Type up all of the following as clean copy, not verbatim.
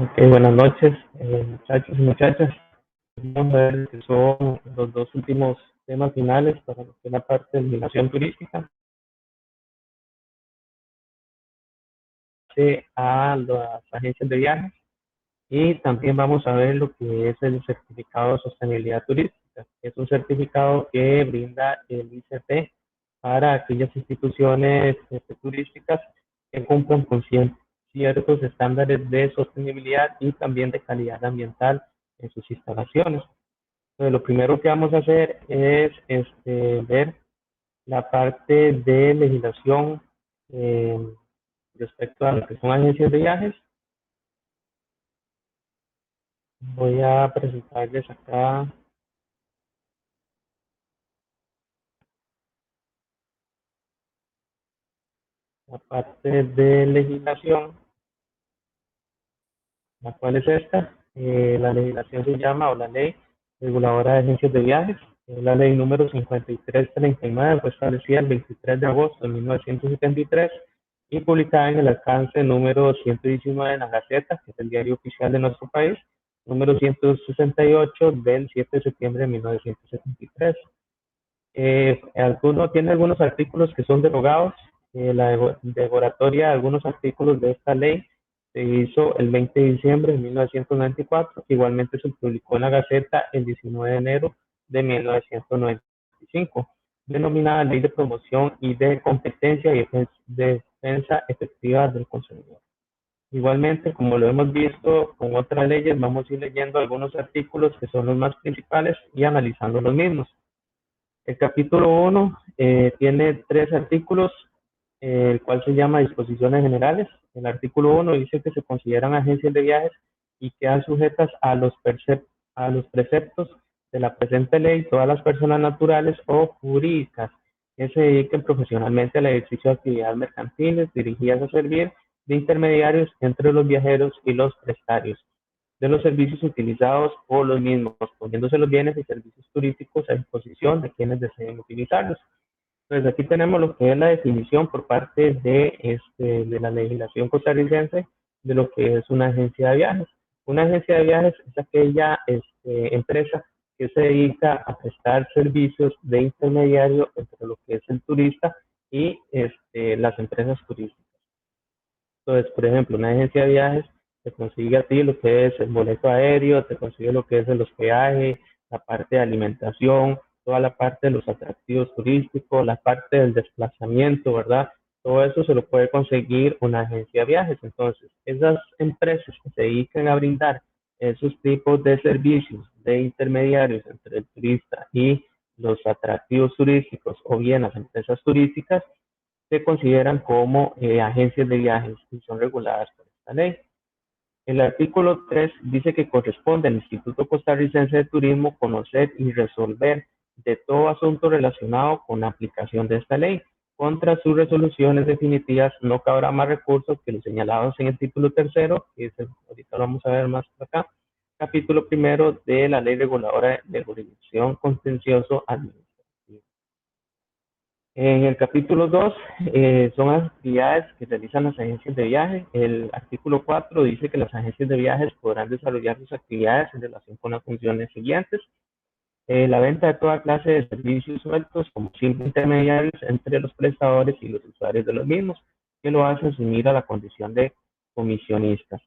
Ok, buenas noches, muchachos y muchachas. Vamos a ver que son los dos últimos temas finales para lo que es la parte de migración turística a las agencias de viajes, y también vamos a ver lo que es el certificado de sostenibilidad turística. Es un certificado que brinda el ICT para aquellas instituciones turísticas que cumplan con ciertos estándares de sostenibilidad y también de calidad ambiental en sus instalaciones. Entonces, lo primero que vamos a hacer es ver la parte de legislación eh, respecto a lo que son agencias de viajes. Voy a presentarles acá la parte de legislación, la cual es esta. La legislación se llama, o la ley reguladora de agencias de viajes. La ley número 5339 fue establecida el 23 de agosto de 1973 y publicada en el alcance número 119 en la Gaceta, que es el diario oficial de nuestro país, número 168 del 7 de septiembre de 1973. Tiene algunos artículos que son derogados. La derogatoria de algunos artículos de esta ley se hizo el 20 de diciembre de 1994, que igualmente se publicó en la Gaceta el 19 de enero de 1995, denominada Ley de Promoción y de Competencia y Defensa Efectiva del Consumidor. Igualmente, como lo hemos visto con otras leyes, vamos a ir leyendo algunos artículos que son los más principales y analizando los mismos. El capítulo 1 tiene 3 artículos, el cual se llama Disposiciones Generales. El artículo 1 dice que se consideran agencias de viajes y quedan sujetas a los preceptos de la presente ley todas las personas naturales o jurídicas que se dediquen profesionalmente al ejercicio de actividades mercantiles dirigidas a servir de intermediarios entre los viajeros y los prestarios de los servicios utilizados por los mismos, poniéndose los bienes y servicios turísticos a disposición de quienes deseen utilizarlos. Entonces aquí tenemos lo que es la definición por parte de la legislación costarricense de lo que es una agencia de viajes. Una agencia de viajes es aquella empresa que se dedica a prestar servicios de intermediario entre lo que es el turista y las empresas turísticas. Entonces, por ejemplo, una agencia de viajes te consigue a ti lo que es el boleto aéreo, te consigue lo que es el hospedaje, la parte de alimentación, toda la parte de los atractivos turísticos, la parte del desplazamiento, ¿verdad? Todo eso se lo puede conseguir una agencia de viajes. Entonces, esas empresas que se dedican a brindar esos tipos de servicios de intermediarios entre el turista y los atractivos turísticos o bien las empresas turísticas, se consideran como agencias de viajes y son reguladas por esta ley. El artículo 3 dice que corresponde al Instituto Costarricense de Turismo conocer y resolver de todo asunto relacionado con la aplicación de esta ley. Contra sus resoluciones definitivas no cabrá más recursos que los señalados en el título tercero, que es ahorita lo vamos a ver más por acá, capítulo primero de la Ley Reguladora de Jurisdicción Contencioso Administrativo. En el capítulo 2 son actividades que realizan las agencias de viaje. El artículo 4 dice que las agencias de viajes podrán desarrollar sus actividades en relación con las funciones siguientes. La venta de toda clase de servicios sueltos como simples intermediarios entre los prestadores y los usuarios de los mismos, que lo hacen asumir a la condición de comisionistas.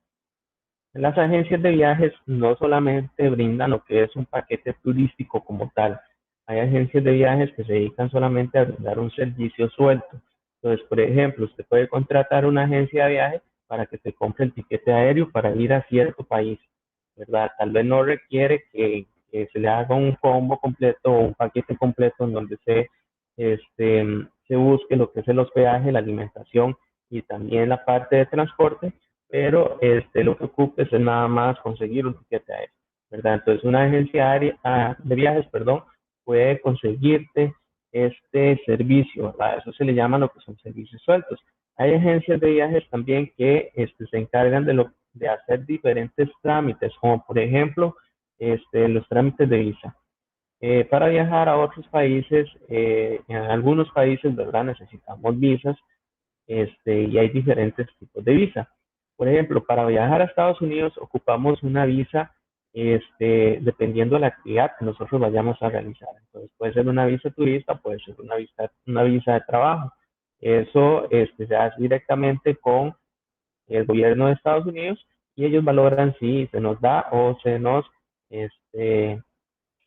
Las agencias de viajes no solamente brindan lo que es un paquete turístico como tal. Hay agencias de viajes que se dedican solamente a brindar un servicio suelto. Entonces, por ejemplo, usted puede contratar una agencia de viaje para que te compre el tiquete aéreo para ir a cierto país, ¿verdad? Tal vez no requiere que se le haga un combo completo o un paquete completo en donde este, se busque lo que es el hospedaje, la alimentación y también la parte de transporte, pero lo que ocupes es nada más conseguir un tiquete aéreo, ¿verdad? Entonces, una agencia de viajes, perdón, puede conseguirte este servicio, ¿verdad? Eso se le llama lo que son servicios sueltos. Hay agencias de viajes también que se encargan de hacer diferentes trámites, como por ejemplo los trámites de visa. Para viajar a otros países, en algunos países, ¿verdad? Necesitamos visas y hay diferentes tipos de visa. Por ejemplo, para viajar a Estados Unidos ocupamos una visa, dependiendo de la actividad que nosotros vayamos a realizar. Entonces, puede ser una visa turista, puede ser una visa de trabajo. Eso se hace directamente con el gobierno de Estados Unidos y ellos valoran si se nos da o este,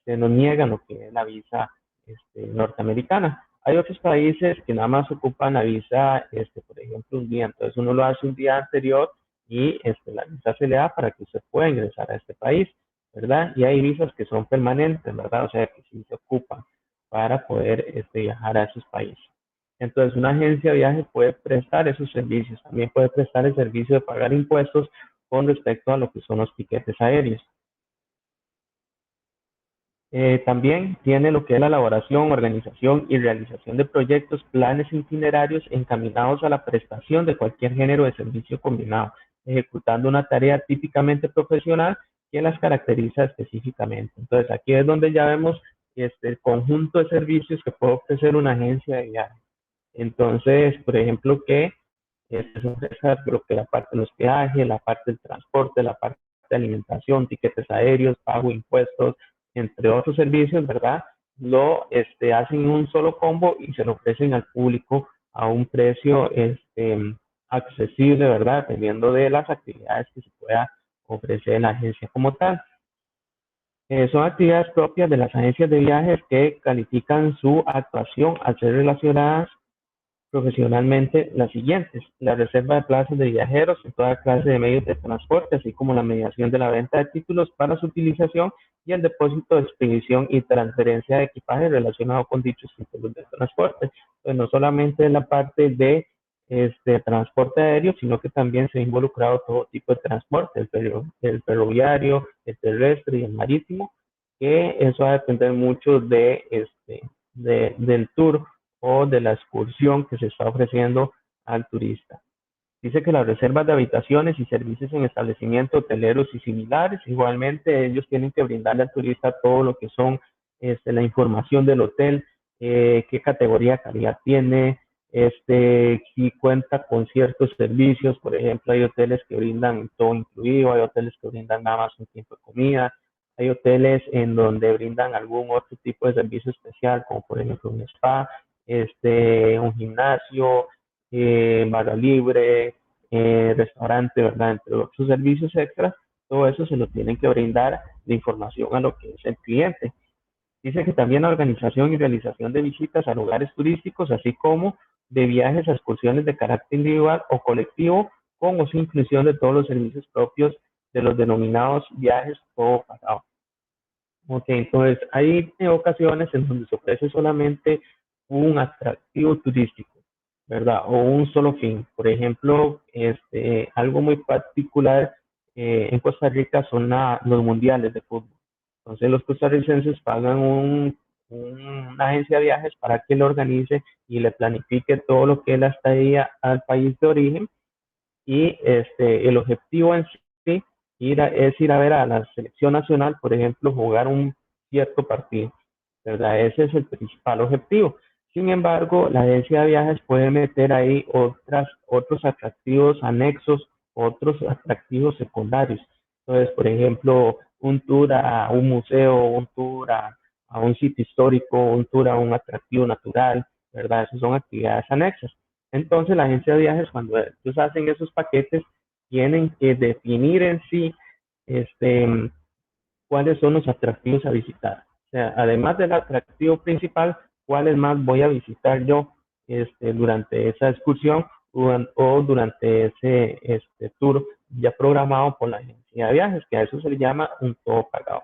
se nos niega lo que es la visa norteamericana. Hay otros países que nada más ocupan la visa, por ejemplo, un día. Entonces uno lo hace un día anterior y la visa se le da para que usted pueda ingresar a este país, ¿verdad? Y hay visas que son permanentes, ¿verdad? O sea, que sí se ocupan para poder viajar a esos países. Entonces, una agencia de viajes puede prestar esos servicios. También puede prestar el servicio de pagar impuestos con respecto a lo que son los tiquetes aéreos. También tiene lo que es la elaboración, organización y realización de proyectos, planes e itinerarios encaminados a la prestación de cualquier género de servicio combinado, ejecutando una tarea típicamente profesional que las caracteriza específicamente. Entonces, aquí es donde ya vemos el conjunto de servicios que puede ofrecer una agencia de viajes. Entonces, por ejemplo, que se ofrezca lo que la parte de los peajes, la parte del transporte, la parte de alimentación, tiquetes aéreos, pago de impuestos, entre otros servicios, ¿verdad? Lo hacen un solo combo y se lo ofrecen al público a un precio accesible, ¿verdad? Dependiendo de las actividades que se pueda ofrecer en la agencia como tal. Son actividades propias de las agencias de viajes que califican su actuación al ser relacionadas profesionalmente las siguientes: la reserva de plazas de viajeros en toda clase de medios de transporte, así como la mediación de la venta de títulos para su utilización y el depósito de expedición y transferencia de equipaje relacionado con dichos títulos de transporte. Pues no solamente en la parte de transporte aéreo, sino que también se ha involucrado todo tipo de transporte, el ferroviario, el terrestre y el marítimo, que eso va a depender mucho del tour o de la excursión que se está ofreciendo al turista. Dice que las reservas de habitaciones y servicios en establecimientos hoteleros y similares, igualmente ellos tienen que brindarle al turista todo lo que son la información del hotel, qué categoría de calidad tiene, si cuenta con ciertos servicios. Por ejemplo, hay hoteles que brindan todo incluido, hay hoteles que brindan nada más un tiempo de comida, hay hoteles en donde brindan algún otro tipo de servicio especial, como por ejemplo un spa, un gimnasio, barra libre, restaurante, ¿verdad? Entre otros servicios extras. Todo eso se lo tienen que brindar de información a lo que es el cliente. Dice que también la organización y realización de visitas a lugares turísticos, así como de viajes a excursiones de carácter individual o colectivo, con o sin inclusión de todos los servicios propios de los denominados viajes todo pagado. Ok, entonces hay ocasiones en donde se ofrece solamente un atractivo turístico, ¿verdad? O un solo fin. Por ejemplo, algo muy particular en Costa Rica son los mundiales de fútbol. Entonces los costarricenses pagan una agencia de viajes para que lo organice y le planifique todo lo que es la estadía al país de origen, y el objetivo en sí es ir a ver a la selección nacional, por ejemplo, jugar un cierto partido, ¿verdad? Ese es el principal objetivo. Sin embargo, la agencia de viajes puede meter ahí otros atractivos anexos, otros atractivos secundarios. Entonces, por ejemplo, un tour a un museo, un tour a un sitio histórico, un tour a un atractivo natural, ¿verdad? Esas son actividades anexas. Entonces, la agencia de viajes, cuando ellos hacen esos paquetes, tienen que definir en sí este, cuáles son los atractivos a visitar. O sea, además del atractivo principal, cuáles más voy a visitar yo durante esa excursión o durante ese tour ya programado por la agencia de viajes, que a eso se le llama un todo pagado.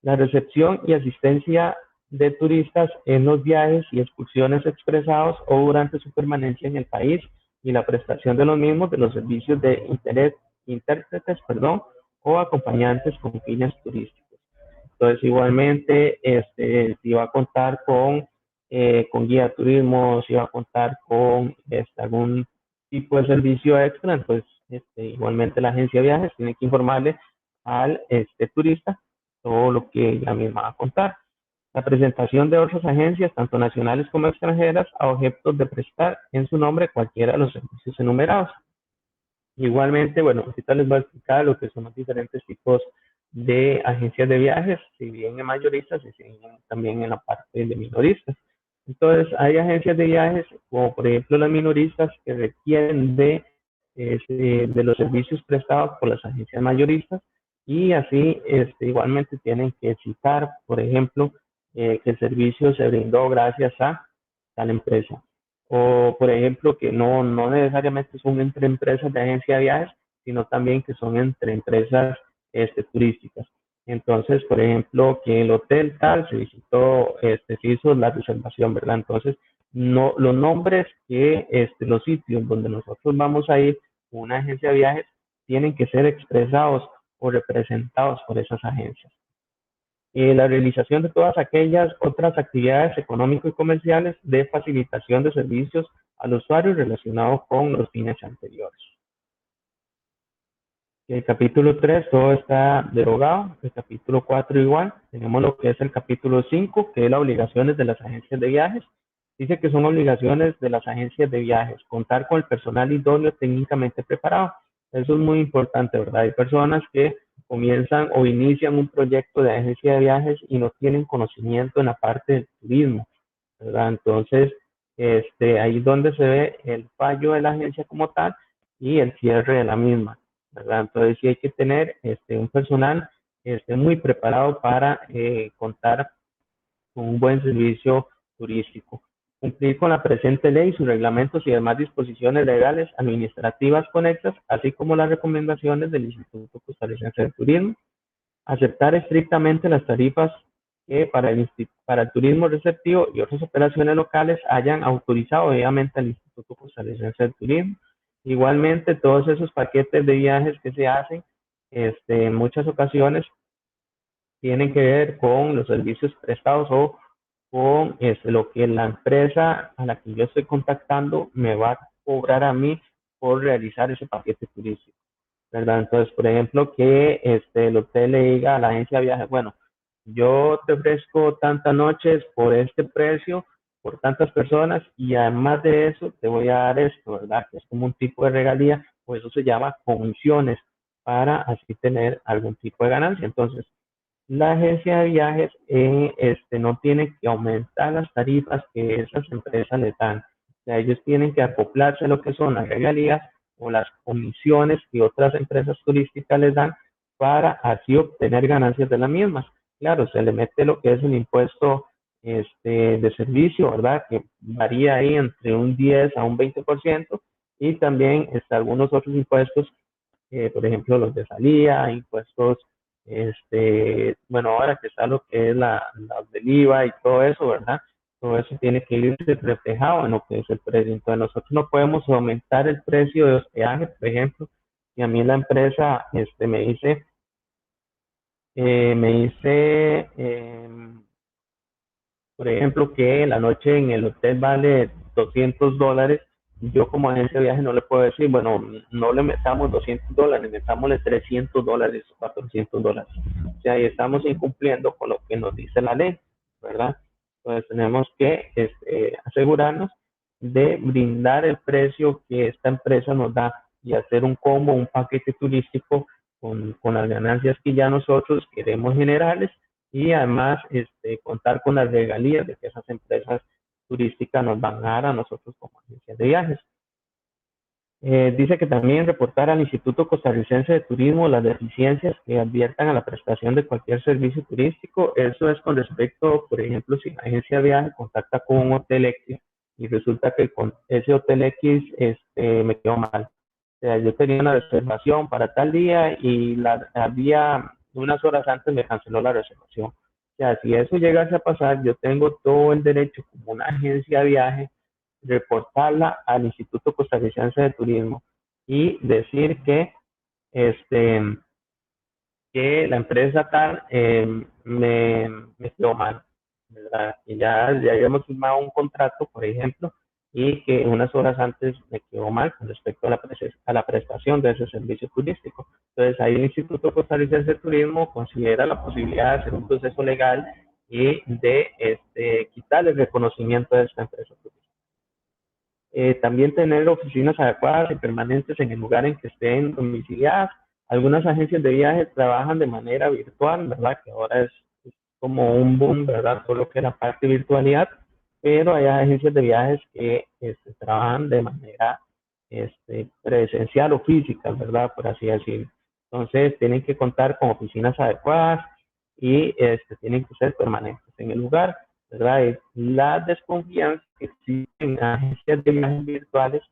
La recepción y asistencia de turistas en los viajes y excursiones expresados o durante su permanencia en el país, y la prestación de los mismos de los servicios de intérpretes, o acompañantes con fines turísticos. Entonces, igualmente, si va a contar con guía de turismo, si va a contar con algún tipo de servicio extra, entonces igualmente la agencia de viajes tiene que informarle al turista todo lo que ella misma va a contar. La presentación de otras agencias, tanto nacionales como extranjeras, a objetos de prestar en su nombre cualquiera de los servicios enumerados. Igualmente, bueno, ahorita les voy a explicar lo que son los diferentes tipos de agencias de viajes, si bien en mayoristas y si bien también en la parte de minoristas. Entonces, hay agencias de viajes, como por ejemplo las minoristas, que requieren de los servicios prestados por las agencias mayoristas y así igualmente tienen que citar, por ejemplo, que el servicio se brindó gracias a tal empresa. O, por ejemplo, que no necesariamente son entre empresas de agencia de viajes, sino también que son entre empresas turísticas. Entonces, por ejemplo, que el hotel tal se visitó, se hizo la reservación, ¿verdad? Entonces, no, los nombres que los sitios donde nosotros vamos a ir, una agencia de viajes, tienen que ser expresados o representados por esas agencias. La realización de todas aquellas otras actividades económico y comerciales de facilitación de servicios al usuario relacionados con los fines anteriores. El capítulo 3 todo está derogado. El capítulo 4 igual. Tenemos lo que es el capítulo 5, que es las obligaciones de las agencias de viajes. Dice que son obligaciones de las agencias de viajes contar con el personal idóneo técnicamente preparado. Eso es muy importante, ¿verdad? Hay personas que comienzan o inician un proyecto de agencia de viajes y no tienen conocimiento en la parte del turismo, ¿verdad? Entonces, ahí es donde se ve el fallo de la agencia como tal y el cierre de la misma, ¿verdad? Entonces, sí hay que tener un personal muy preparado para contar con un buen servicio turístico. Cumplir con la presente ley, sus reglamentos y demás disposiciones legales administrativas conexas, así como las recomendaciones del Instituto Costarricense de Turismo. Aceptar estrictamente las tarifas que para el turismo receptivo y otras operaciones locales hayan autorizado obviamente al Instituto Costarricense de Turismo. Igualmente, todos esos paquetes de viajes que se hacen, en muchas ocasiones tienen que ver con los servicios prestados o con lo que la empresa a la que yo estoy contactando me va a cobrar a mí por realizar ese paquete turístico, ¿verdad? Entonces, por ejemplo, que el hotel le diga a la agencia de viajes, bueno, yo te ofrezco tantas noches por este precio, por tantas personas, y además de eso te voy a dar esto, ¿verdad? Que es como un tipo de regalía, pues eso se llama comisiones, para así tener algún tipo de ganancia. Entonces, la agencia de viajes no tiene que aumentar las tarifas que esas empresas les dan. O sea, ellos tienen que acoplarse a lo que son las regalías o las comisiones que otras empresas turísticas les dan para así obtener ganancias de las mismas. Claro, se le mete lo que es el impuesto de servicio, ¿verdad? Que varía ahí entre un 10 a un 20%, y también algunos otros impuestos, por ejemplo, los de salida, impuestos, bueno, ahora que está lo que es la del IVA y todo eso, ¿verdad? Todo eso tiene que ir reflejado en lo que es el precio. Entonces, nosotros no podemos aumentar el precio de hospedaje, por ejemplo, y a mí la empresa me dice, por ejemplo, que la noche en el hotel vale $200, yo como agencia de viaje no le puedo decir, bueno, no le metamos $200, metámosle $300 o $400. O sea, ahí estamos incumpliendo con lo que nos dice la ley, ¿verdad? Entonces tenemos que asegurarnos de brindar el precio que esta empresa nos da y hacer un combo, un paquete turístico con las ganancias que ya nosotros queremos generarles, y además contar con las regalías de que esas empresas turísticas nos van a dar a nosotros como agencias de viajes. Dice que también reportar al Instituto Costarricense de Turismo las deficiencias que adviertan a la prestación de cualquier servicio turístico. Eso es con respecto, por ejemplo, si la agencia de viaje contacta con un hotel X y resulta que con ese hotel X me quedó mal. O sea, yo tenía una reservación para tal día y había unas horas antes me canceló la reservación. O sea, si eso llegase a pasar, yo tengo todo el derecho como una agencia de viaje reportarla al Instituto Costarricense de Turismo y decir este, que la empresa tal me quedó mal, ¿verdad? Y ya habíamos firmado un contrato, por ejemplo, y que unas horas antes me quedó mal con respecto a la prestación de ese servicio turístico. Entonces, ahí el Instituto Costarricense de Turismo considera la posibilidad de hacer un proceso legal y de quitar el reconocimiento de esta empresa turística. También tener oficinas adecuadas y permanentes en el lugar en que estén domiciliadas. Algunas agencias de viajes trabajan de manera virtual, ¿verdad? Que ahora es como un boom, ¿verdad? Todo lo que es la parte de virtualidad, pero hay agencias de viajes que trabajan de manera presencial o física, ¿verdad? Por así decirlo. Entonces, tienen que contar con oficinas adecuadas y tienen que ser permanentes en el lugar, ¿verdad? La desconfianza que existe en agencias de viajes virtuales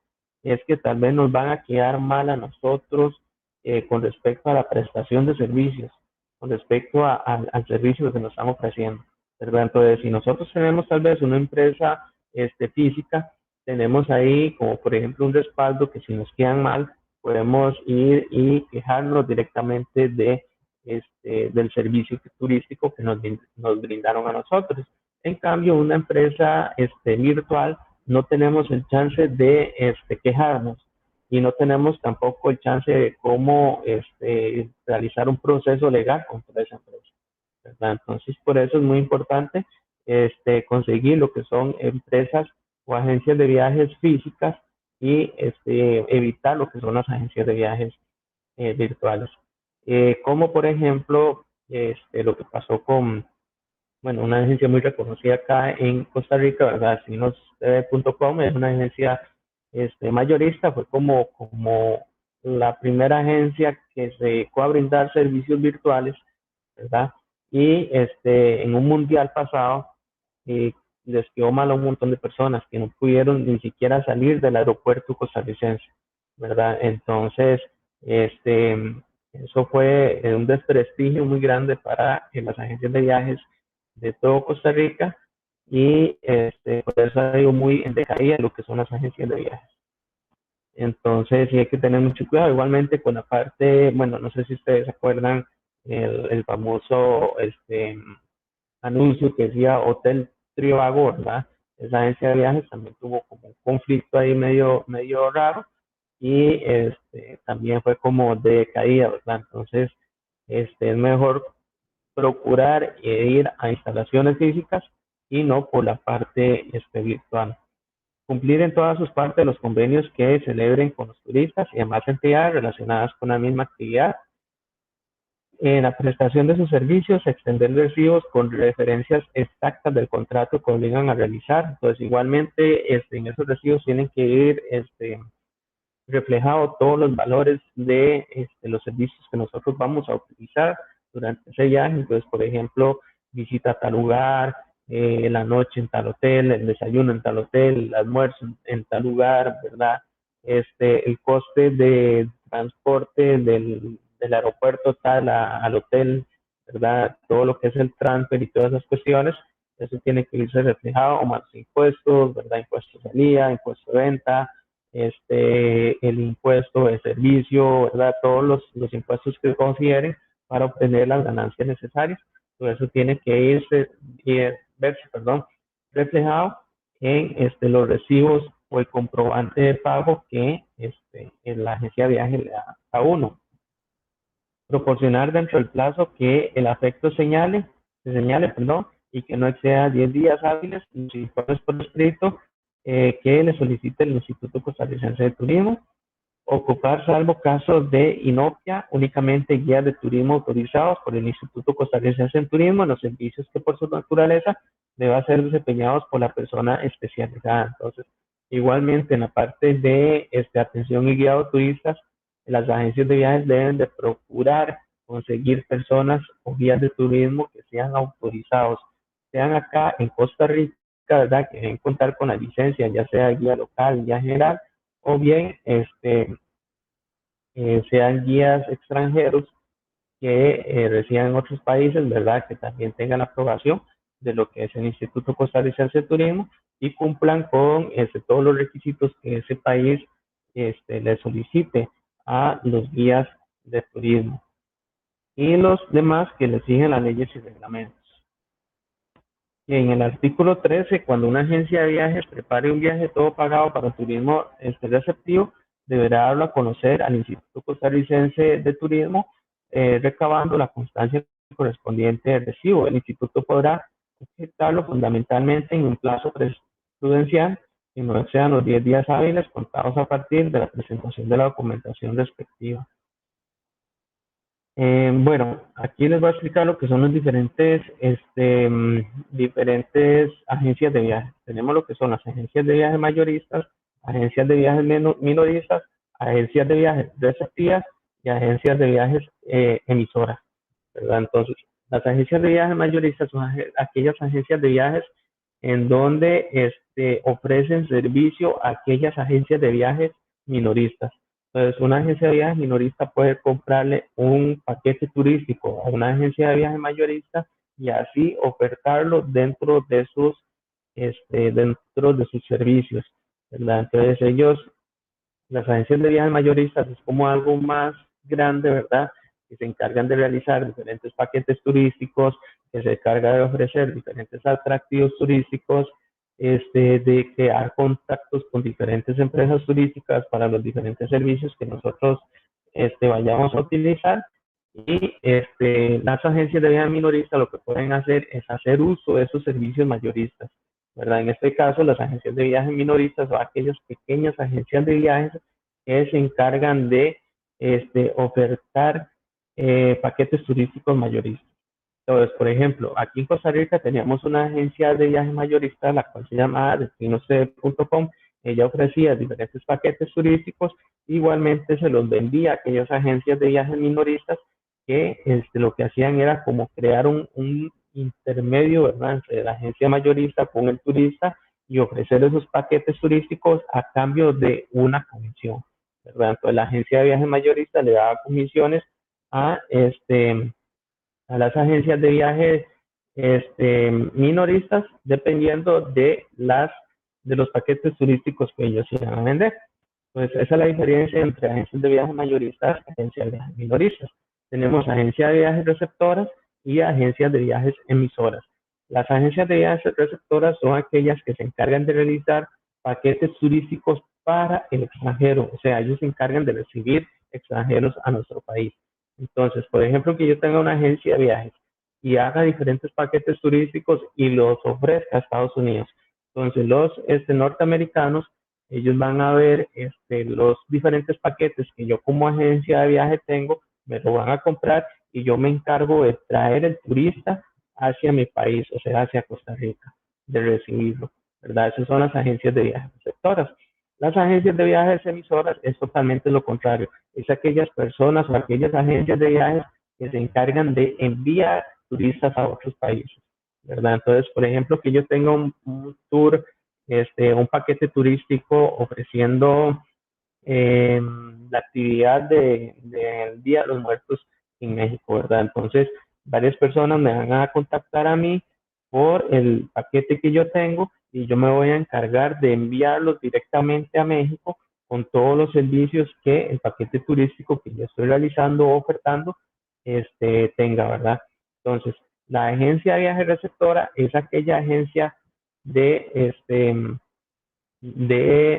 es que tal vez nos van a quedar mal a nosotros con respecto a la prestación de servicios, con respecto al servicio que nos están ofreciendo, ¿verdad? Entonces, si nosotros tenemos tal vez una empresa física, tenemos ahí como por ejemplo un respaldo que si nos quedan mal, podemos ir y quejarnos directamente del servicio turístico que nos brindaron a nosotros. En cambio, una empresa virtual no tenemos el chance de quejarnos y no tenemos tampoco el chance de cómo realizar un proceso legal contra esa empresa, ¿verdad? Entonces, por eso es muy importante conseguir lo que son empresas o agencias de viajes físicas y evitar lo que son las agencias de viajes virtuales. Como por ejemplo, lo que pasó con, bueno, una agencia muy reconocida acá en Costa Rica, ¿verdad? Sinos.com es una agencia mayorista, fue como la primera agencia que se dedicó a brindar servicios virtuales, ¿verdad? Y en un mundial pasado eh, les quedó mal a un montón de personas que no pudieron ni siquiera salir del aeropuerto costarricense, ¿verdad? Entonces, este, eso fue un desprestigio muy grande para las agencias de viajes de todo Costa Rica y por eso ha ido muy en decaída lo que son las agencias de viajes. Entonces, sí hay que tener mucho cuidado. Igualmente con la parte, bueno, no sé si ustedes se acuerdan el famoso anuncio que decía Hotel Trivago, ¿verdad? Esa agencia de viajes también tuvo como un conflicto ahí medio raro y también fue como de caída, ¿verdad? Entonces, es mejor procurar ir a instalaciones físicas y no por la parte virtual. Cumplir en todas sus partes los convenios que celebren con los turistas y demás entidades relacionadas con la misma actividad. En la prestación de sus servicios, extender recibos con referencias exactas del contrato que obligan a realizar. Entonces, igualmente, en esos recibos tienen que ir reflejado todos los valores de los servicios que nosotros vamos a utilizar durante ese viaje. Entonces, por ejemplo, visita a tal lugar, la noche en tal hotel, el desayuno en tal hotel, el almuerzo en tal lugar, ¿verdad? El coste de transporte del aeropuerto tal al hotel, ¿verdad? Todo lo que es el transfer y todas esas cuestiones, eso tiene que irse reflejado, o más impuestos, ¿verdad? Impuestos de salida, impuesto de venta, el impuesto de servicio, ¿verdad? Todos los impuestos que consideren para obtener las ganancias necesarias. Todo eso tiene que verse, perdón, reflejado en los recibos o el comprobante de pago que en la agencia de viaje le da a uno. Proporcionar dentro del plazo que el afecto se señale, perdón, y que no exceda 10 días hábiles los informes por escrito que le solicite el Instituto Costarricense de Turismo. Ocupar, salvo casos de inopia, únicamente guías de turismo autorizados por el Instituto Costarricense de Turismo en los servicios que por su naturaleza deban ser desempeñados por la persona especializada. Entonces, igualmente en la parte de atención y guiado turistas, las agencias de viajes deben de procurar conseguir personas o guías de turismo que sean autorizados, sean acá en Costa Rica, ¿verdad? Que deben contar con la licencia, ya sea guía local, guía general, o bien sean guías extranjeros que residan en otros países, ¿verdad? Que también tengan la aprobación de lo que es el Instituto Costarricense de Turismo y cumplan con todos los requisitos que ese país le solicite a los guías de turismo y los demás que le siguen las leyes y reglamentos. Y en el artículo 13, cuando una agencia de viajes prepare un viaje todo pagado para turismo receptivo, deberá darlo a conocer al Instituto Costarricense de Turismo, recabando la constancia correspondiente del recibo. El instituto podrá ejecutarlo fundamentalmente en un plazo prudencial y no excedan los 10 días hábiles contados a partir de la presentación de la documentación respectiva. Bueno, aquí les voy a explicar lo que son los diferentes agencias de viajes. Tenemos lo que son las agencias de viajes mayoristas, agencias de viajes minoristas, agencias de viajes receptivas y agencias de viajes emisoras, ¿verdad? Entonces, las agencias de viajes mayoristas son aquellas agencias de viajes en donde ofrecen servicio a aquellas agencias de viajes minoristas. Entonces, una agencia de viajes minorista puede comprarle un paquete turístico a una agencia de viajes mayorista y así ofertarlo dentro de sus servicios, ¿verdad? Entonces, las agencias de viajes mayoristas es como algo más grande, ¿verdad? Que se encargan de realizar diferentes paquetes turísticos, que se encarga de ofrecer diferentes atractivos turísticos, de crear contactos con diferentes empresas turísticas para los diferentes servicios que nosotros vayamos a utilizar. Y las agencias de viajes minoristas lo que pueden hacer es hacer uso de esos servicios mayoristas, ¿verdad? En este caso, las agencias de viajes minoristas son aquellas pequeñas agencias de viajes que se encargan de ofertar paquetes turísticos mayoristas. Entonces, por ejemplo, aquí en Costa Rica teníamos una agencia de viajes mayorista, la cual se llamaba destinosc.com. Ella ofrecía diferentes paquetes turísticos, igualmente se los vendía a aquellas agencias de viajes minoristas que lo que hacían era como crear un intermedio, ¿verdad?, entre la agencia mayorista con el turista y ofrecer esos paquetes turísticos a cambio de una comisión, ¿verdad? Entonces, la agencia de viajes mayorista le daba comisiones a a las agencias de viajes minoristas dependiendo de los paquetes turísticos que ellos iban a vender. Entonces, esa es la diferencia entre agencias de viajes mayoristas y agencias de viajes minoristas. Tenemos agencias de viajes receptoras y agencias de viajes emisoras. Las agencias de viajes receptoras son aquellas que se encargan de realizar paquetes turísticos para el extranjero, o sea, ellos se encargan de recibir extranjeros a nuestro país. Entonces, por ejemplo, que yo tenga una agencia de viajes y haga diferentes paquetes turísticos y los ofrezca a Estados Unidos. Entonces, los norteamericanos, ellos van a ver los diferentes paquetes que yo como agencia de viaje tengo, me lo van a comprar y yo me encargo de traer el turista hacia mi país, o sea, hacia Costa Rica, de recibirlo, ¿verdad? Esas son las agencias de viajes receptoras. Las agencias de viajes emisoras es totalmente lo contrario, es aquellas personas o aquellas agencias de viajes que se encargan de enviar turistas a otros países, ¿verdad? Entonces, por ejemplo, que yo tenga un tour, un paquete turístico ofreciendo la actividad del Día de los Muertos en México, ¿verdad? Entonces, varias personas me van a contactar a mí por el paquete que yo tengo y yo me voy a encargar de enviarlos directamente a México con todos los servicios que el paquete turístico que yo estoy realizando o ofertando tenga, ¿verdad? Entonces, la agencia de viaje receptora es aquella agencia de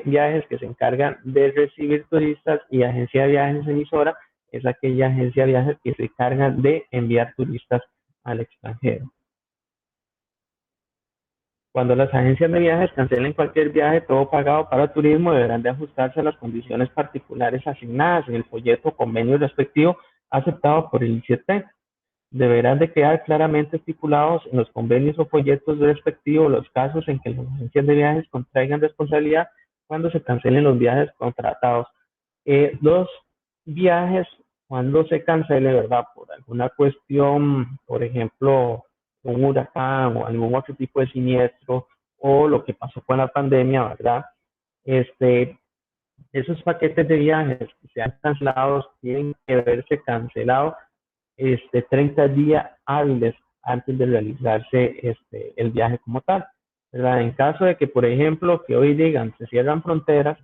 viajes que se encargan de recibir turistas y agencia de viajes emisora es aquella agencia de viajes que se encargan de enviar turistas al extranjero. Cuando las agencias de viajes cancelen cualquier viaje todo pagado para turismo, deberán de ajustarse a las condiciones particulares asignadas en el folleto o convenio respectivo aceptado por el ICT. Deberán de quedar claramente estipulados en los convenios o folletos respectivos los casos en que las agencias de viajes contraigan responsabilidad cuando se cancelen los viajes contratados. Los viajes, cuando se cancele, ¿verdad? Por alguna cuestión, por ejemplo, un huracán o algún otro tipo de siniestro, o lo que pasó con la pandemia, ¿verdad? Este, Esos paquetes de viajes que sean cancelados tienen que verse cancelados 30 días hábiles antes de realizarse el viaje como tal, ¿verdad? En caso de que, por ejemplo, que hoy digan se cierran fronteras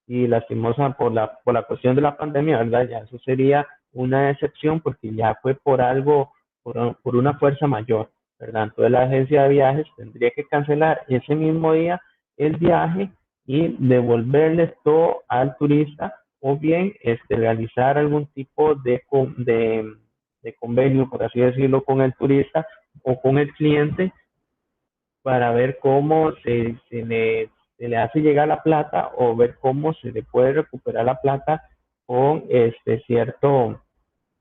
y lastimosa por la cuestión de la pandemia, ¿verdad? Ya eso sería una excepción porque ya fue por algo, por una fuerza mayor, ¿verdad? Entonces la agencia de viajes tendría que cancelar ese mismo día el viaje y devolverles todo al turista o bien realizar algún tipo de convenio, por así decirlo, con el turista o con el cliente para ver cómo se se le hace llegar la plata o ver cómo se le puede recuperar la plata con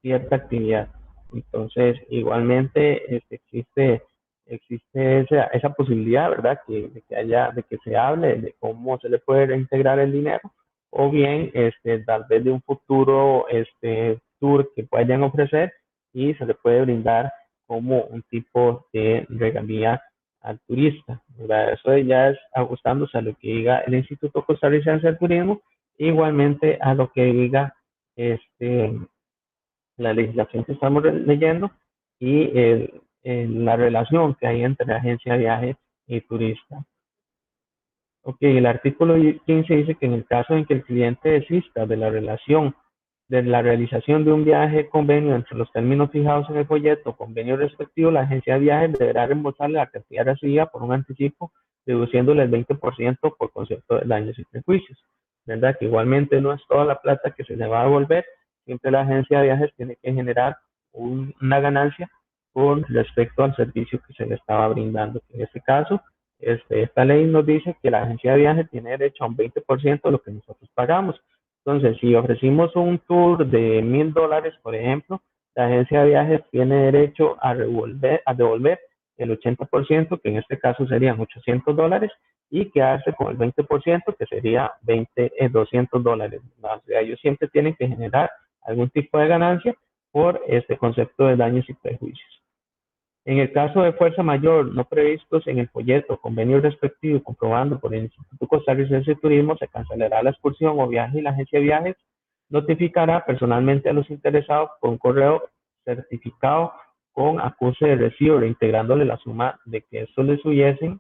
cierta actividad. Entonces, igualmente existe esa posibilidad, ¿verdad? De que se hable de cómo se le puede reintegrar el dinero, o bien tal vez de un futuro tour que puedan ofrecer y se le puede brindar como un tipo de regalía al turista, ¿verdad? Eso ya es ajustándose a lo que diga el Instituto Costarricense del Turismo, igualmente a lo que diga este, la legislación que estamos leyendo y la relación que hay entre agencia de viajes y turista. Ok, el artículo 15 dice que en el caso en que el cliente desista de la realización de un viaje convenio entre los términos fijados en el folleto o convenio respectivo, la agencia de viajes deberá reembolsarle la cantidad recibida por un anticipo, reduciéndole el 20% por concepto de daños y perjuicios. ¿Verdad? Que igualmente no es toda la plata que se le va a devolver, siempre la agencia de viajes tiene que generar una ganancia con respecto al servicio que se le estaba brindando. En este caso, esta ley nos dice que la agencia de viajes tiene derecho a un 20% de lo que nosotros pagamos. Entonces, si ofrecimos un tour de $1,000, por ejemplo, la agencia de viajes tiene derecho a devolver el 80%, que en este caso serían $800, y quedarse con el 20%, que sería $200. O sea, ellos siempre tienen que generar algún tipo de ganancia por este concepto de daños y perjuicios. En el caso de fuerza mayor no previstos en el folleto, convenio respectivo, comprobando por el Instituto Costarricense de Turismo, se cancelará la excursión o viaje y la agencia de viajes notificará personalmente a los interesados con correo certificado con acuse de recibo, reintegrándole la suma de que estos les hubiesen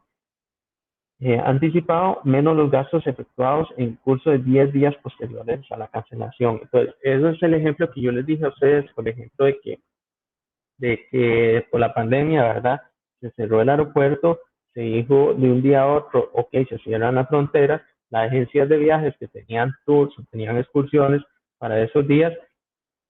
anticipado, menos los gastos efectuados en el curso de 10 días posteriores a la cancelación. Entonces, ese es el ejemplo que yo les dije a ustedes, por ejemplo, de que por la pandemia, ¿verdad? Se cerró el aeropuerto, se dijo de un día a otro, ok, se cierran las fronteras, las agencias de viajes que tenían tours, tenían excursiones para esos días,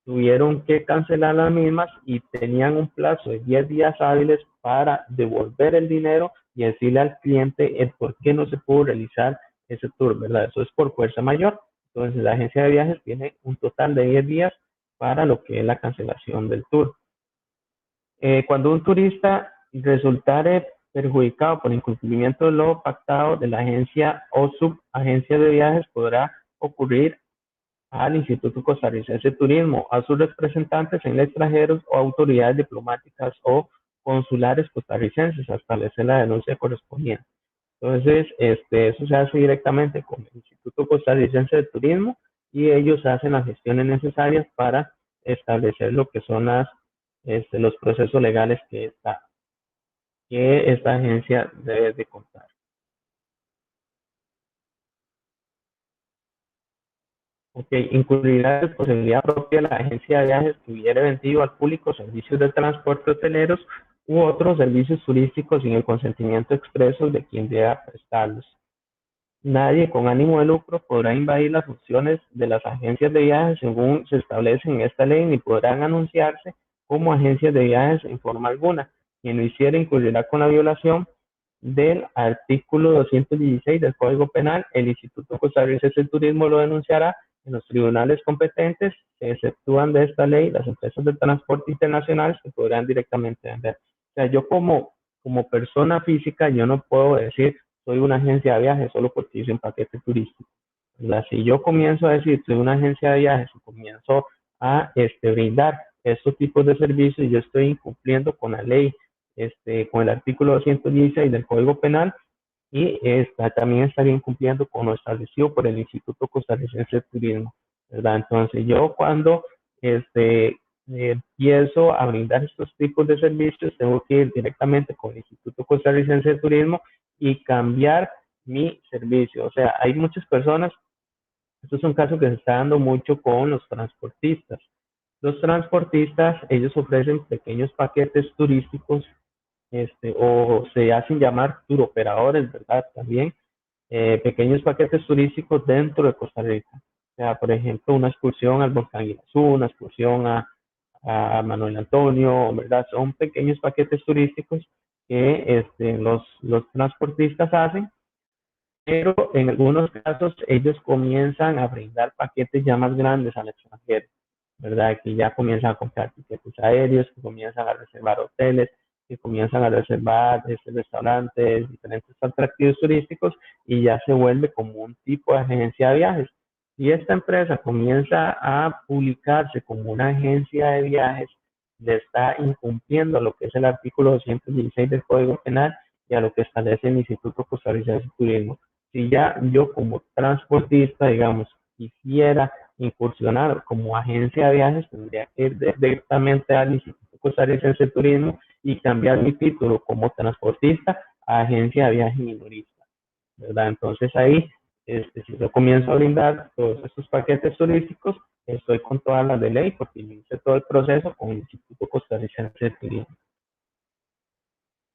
tuvieron que cancelar las mismas y tenían un plazo de 10 días hábiles para devolver el dinero y decirle al cliente el por qué no se pudo realizar ese tour, ¿verdad? Eso es por fuerza mayor. Entonces, la agencia de viajes tiene un total de 10 días para lo que es la cancelación del tour. Cuando un turista resultare perjudicado por incumplimiento de lo pactado de la agencia o subagencia de viajes, podrá ocurrir al Instituto Costarricense de Turismo, a sus representantes en el extranjero o autoridades diplomáticas o consulares costarricenses a establecer la denuncia correspondiente. Entonces, eso se hace directamente con el Instituto Costarricense de Turismo y ellos hacen las gestiones necesarias para establecer lo que son los procesos legales que esta agencia debe de contar. Ok, incluirá la responsabilidad propia de la agencia de viajes que hubiera vendido al público servicios de transporte hoteleros u otros servicios turísticos sin el consentimiento expreso de quien deba prestarlos. Nadie con ánimo de lucro podrá invadir las funciones de las agencias de viajes según se establece en esta ley, ni podrán anunciarse como agencias de viajes en forma alguna. Quien lo hiciera incurrirá con la violación del artículo 216 del Código Penal. El Instituto Costarricense de Turismo lo denunciará en los tribunales competentes. Se exceptúan de esta ley las empresas de transporte internacionales que podrán directamente vender. O sea, yo como persona física, yo no puedo decir soy una agencia de viajes solo porque hice un paquete turístico. ¿Verdad? Si yo comienzo a decir soy una agencia de viajes y comienzo a brindar estos tipos de servicios, yo estoy incumpliendo con la ley, con el artículo 216 del Código Penal y también estaría incumpliendo con lo establecido por el Instituto Costarricense de Turismo, ¿verdad? Entonces yo cuando empiezo a brindar estos tipos de servicios, tengo que ir directamente con el Instituto Costarricense de Turismo y cambiar mi servicio. O sea, hay muchas personas, esto es un caso que se está dando mucho con los transportistas. Los transportistas, ellos ofrecen pequeños paquetes turísticos, o se hacen llamar turoperadores, ¿verdad? También pequeños paquetes turísticos dentro de Costa Rica. O sea, por ejemplo, una excursión al Volcán Iguazú, una excursión a Manuel Antonio, ¿verdad? Son pequeños paquetes turísticos que los transportistas hacen pero en algunos casos ellos comienzan a brindar paquetes ya más grandes al extranjero, ¿verdad? Que ya comienzan a comprar tiquetes aéreos, que comienzan a reservar hoteles, que comienzan a reservar restaurantes, diferentes atractivos turísticos y ya se vuelve como un tipo de agencia de viajes. Y esta empresa comienza a publicarse como una agencia de viajes, le está incumpliendo lo que es el artículo 216 del Código Penal y a lo que establece el Instituto Costarricense de Turismo. Si ya yo como transportista, digamos, quisiera incursionar como agencia de viajes, tendría que ir directamente al Instituto Costarricense de Turismo y cambiar mi título como transportista a agencia de viajes minorista, ¿verdad? Entonces ahí, si yo comienzo a brindar todos estos paquetes turísticos, estoy con todas las de ley porque hice todo el proceso con el Instituto Costarricense de Turismo.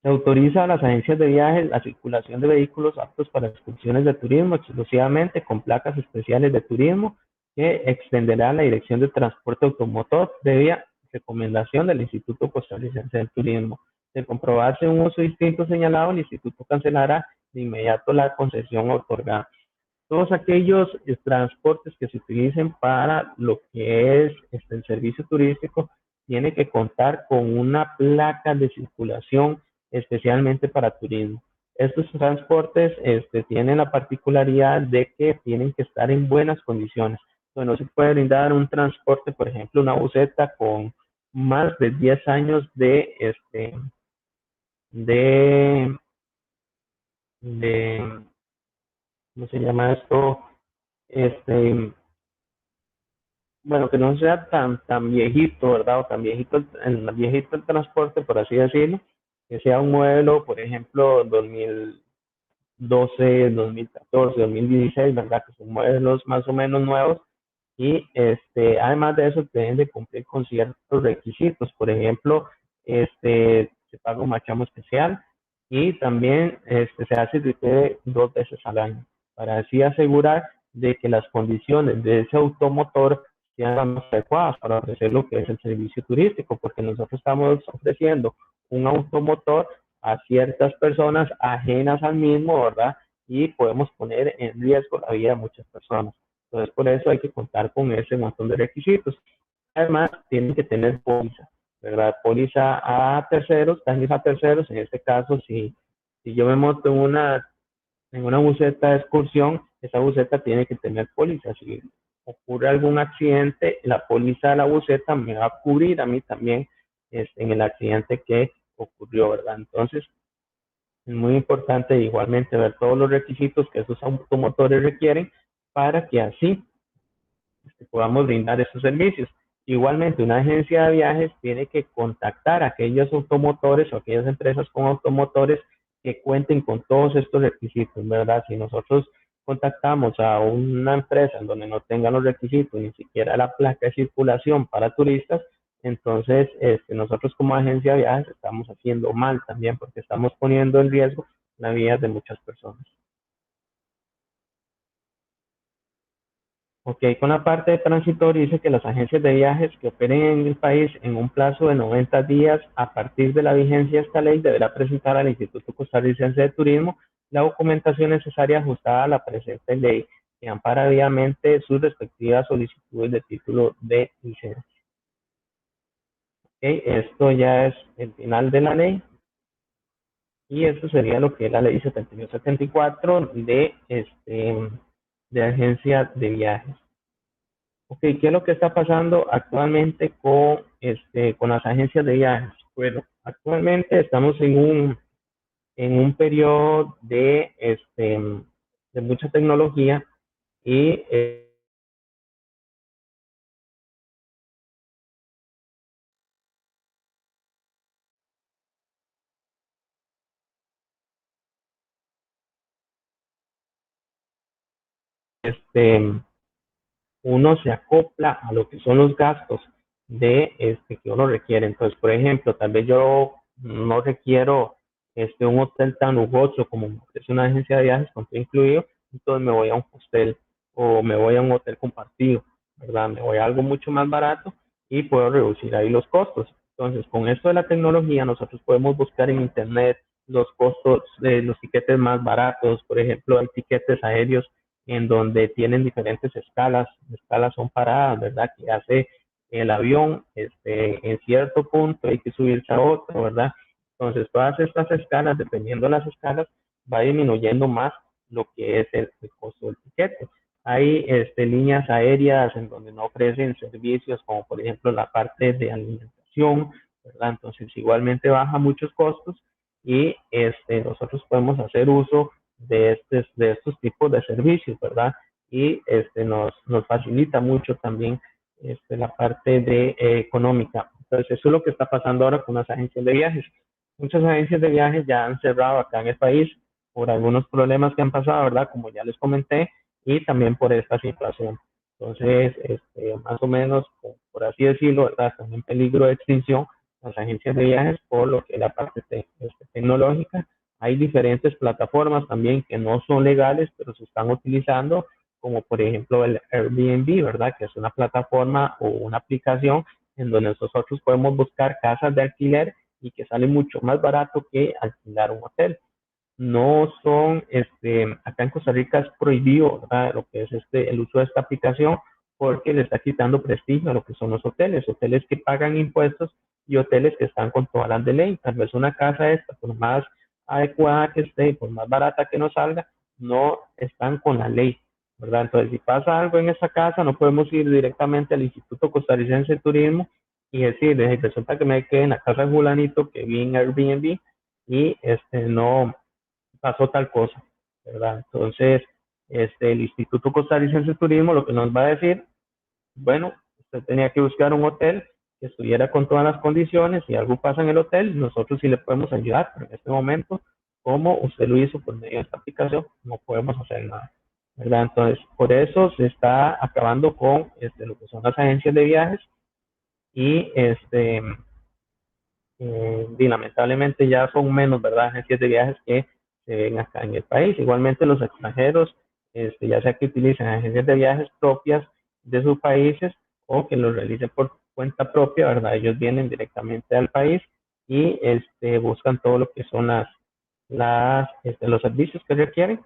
Se autoriza a las agencias de viajes la circulación de vehículos aptos para excursiones de turismo exclusivamente con placas especiales de turismo que extenderá la dirección de transporte automotor previa recomendación del Instituto Costarricense del Turismo. De comprobarse un uso distinto señalado, el Instituto cancelará de inmediato la concesión otorgada. Todos aquellos transportes que se utilicen para lo que es el servicio turístico tiene que contar con una placa de circulación especialmente para turismo. Estos transportes tienen la particularidad de que tienen que estar en buenas condiciones. Entonces, no se puede brindar un transporte, por ejemplo, una buseta con más de 10 años de, de ¿cómo se llama esto? Este, bueno, que no sea tan viejito, ¿verdad? O tan viejito el transporte, por así decirlo, que sea un modelo, por ejemplo, 2012, 2014, 2016, ¿verdad? Que son modelos más o menos nuevos y además de eso deben de cumplir con ciertos requisitos. Por ejemplo, se paga un machamo especial y también se hace repair 2 veces al año para así asegurar de que las condiciones de ese automotor sean las más adecuadas para ofrecer lo que es el servicio turístico, porque nosotros estamos ofreciendo un automotor a ciertas personas ajenas al mismo, ¿verdad? Y podemos poner en riesgo la vida de muchas personas. Entonces, por eso hay que contar con ese montón de requisitos. Además, tienen que tener póliza, ¿verdad? Póliza a terceros, daños a terceros. En este caso, si yo me monto en una buseta de excursión, esa buseta tiene que tener póliza. Si ocurre algún accidente, la póliza de la buseta me va a cubrir a mí también en el accidente que ocurrió, ¿verdad? Entonces, es muy importante igualmente ver todos los requisitos que esos automotores requieren para que así podamos brindar estos servicios. Igualmente, una agencia de viajes tiene que contactar a aquellos automotores o aquellas empresas con automotores que cuenten con todos estos requisitos, ¿verdad? Si nosotros contactamos a una empresa en donde no tengan los requisitos, ni siquiera la placa de circulación para turistas, entonces nosotros como agencia de viajes estamos haciendo mal también porque estamos poniendo en riesgo la vida de muchas personas. Ok, con la parte de transitorio dice que las agencias de viajes que operen en el país en un plazo de 90 días a partir de la vigencia de esta ley deberá presentar al Instituto Costarricense de Turismo la documentación necesaria ajustada a la presente ley que ampara debidamente sus respectivas solicitudes de título de licencia. Okay, esto ya es el final de la ley y esto sería lo que es la ley 7174 de agencia de viajes. Ok, ¿qué es lo que está pasando actualmente con las agencias de viajes? Bueno, actualmente estamos en un periodo de mucha tecnología y este, uno se acopla a lo que son los gastos que uno requiere. Entonces, por ejemplo, tal vez yo no requiero un hotel tan lujoso como es una agencia de viajes con todo incluido, entonces me voy a un hostel o me voy a un hotel compartido, ¿verdad? Me voy a algo mucho más barato y puedo reducir ahí los costos. Entonces, con esto de la tecnología, nosotros podemos buscar en internet los costos de los tiquetes más baratos. Por ejemplo, hay tiquetes aéreos en donde tienen diferentes escalas. Escalas son paradas, ¿verdad? Que hace el avión en cierto punto, hay que subirse a otro, ¿verdad? Entonces, todas estas escalas, dependiendo de las escalas, va disminuyendo más lo que es el costo del tiquete. Hay líneas aéreas en donde no ofrecen servicios como por ejemplo la parte de alimentación, ¿verdad? Entonces igualmente baja muchos costos y nosotros podemos hacer uso de estos tipos de servicios, ¿verdad? Y nos facilita mucho también la parte de económica. Entonces eso es lo que está pasando ahora con las agencias de viajes. Muchas agencias de viajes ya han cerrado acá en el país por algunos problemas que han pasado, ¿verdad? Como ya les comenté, y también por esta situación. Entonces, más o menos, por así decirlo, ¿verdad? Están en peligro de extinción las agencias de viajes por lo que es la parte tecnológica. Hay diferentes plataformas también que no son legales, pero se están utilizando, como por ejemplo el Airbnb, ¿verdad? Que es una plataforma o una aplicación en donde nosotros podemos buscar casas de alquiler y que sale mucho más barato que alquilar un hotel. No son, acá en Costa Rica es prohibido, ¿verdad? Lo que es el uso de esta aplicación porque le está quitando prestigio a lo que son los hoteles, hoteles que pagan impuestos y hoteles que están con todas las de ley. Tal vez una casa esta, por más adecuada que esté, por más barata que nos salga, no están con la ley, ¿verdad? Entonces, si pasa algo en esa casa, no podemos ir directamente al Instituto Costarricense de Turismo y decir, resulta que me quedé en la casa de fulanito que vi en Airbnb y no pasó tal cosa, ¿verdad? Entonces, el Instituto Costarricense de Turismo lo que nos va a decir, bueno, usted tenía que buscar un hotel que estuviera con todas las condiciones, si algo pasa en el hotel, nosotros sí le podemos ayudar, pero en este momento, como usted lo hizo por medio de esta aplicación, no podemos hacer nada, ¿verdad? Entonces, por eso se está acabando con lo que son las agencias de viajes y y lamentablemente ya son menos, ¿verdad? Agencias de viajes que se ven acá en el país. Igualmente los extranjeros, ya sea que utilicen agencias de viajes propias de sus países o que lo realicen por cuenta propia, ¿verdad? Ellos vienen directamente al país y buscan todo lo que son los servicios que requieren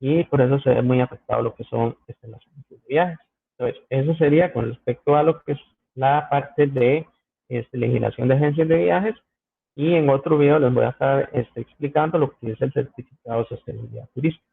y por eso se ve muy afectado lo que son las agencias de viajes. Entonces, eso sería con respecto a lo que es la parte de legislación de agencias de viajes y en otro video les voy a estar explicando lo que es el certificado de sostenibilidad turística.